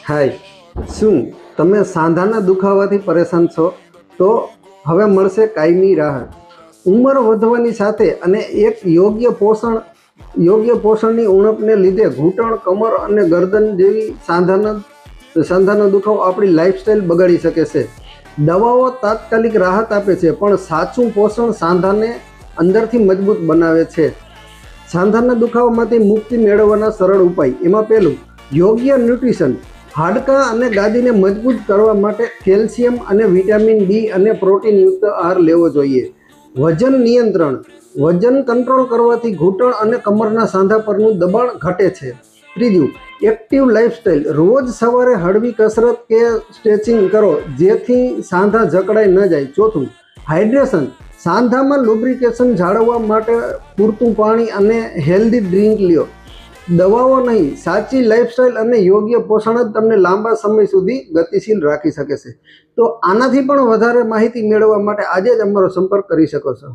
હાય, શું તમે સાંધાના દુખાવાથી પરેશાન છો? તો હવે મળશે કાયમી રાહત. ઉંમર વધવાની સાથે અને એક યોગ્ય પોષણની ઉણપને લીધે ઘૂંટણ, કમર અને ગરદન જેવી સાંધાનો દુખાવો આપણી લાઈફસ્ટાઈલ બગાડી શકે છે. દવાઓ તાત્કાલિક રાહત આપે છે, પણ સાચું પોષણ સાંધાને અંદરથી મજબૂત બનાવે છે. સાંધાના દુખાવામાંથી મુક્તિ મેળવવાના સરળ ઉપાય. એમાં પહેલું, યોગ્ય ન્યુટ્રિશન. હાડકાં અને ગાદીને મજબૂત કરવા માટે કેલ્શિયમ અને વિટામિન ડી અને પ્રોટીનયુક્ત આહાર લેવો જોઈએ. વજન નિયંત્રણ. વજન કંટ્રોલ કરવાથી ઘૂંટણ અને કમરના સાંધા પરનું દબાણ ઘટે છે. ત્રીજું, એક્ટિવ લાઇફસ્ટાઇલ. રોજ સવારે હળવી કસરત કે સ્ટ્રેચિંગ કરો, જેથી સાંધા જકડાઈ ન જાય. ચોથું, હાઇડ્રેશન. સાંધામાં લુબ્રિકેશન જાળવવા માટે પૂરતું પાણી અને હેલ્ધી ડ્રિંક લ્યો. દવાઓ નહીં, સાચી લાઇફસ્ટાઇલ અને યોગ્ય પોષણ જ તમને લાંબા સમય સુધી ગતિશીલ રાખી શકે છે. તો આનાથી પણ વધારે માહિતી મેળવવા માટે આજે જ અમારો સંપર્ક કરી શકો છો.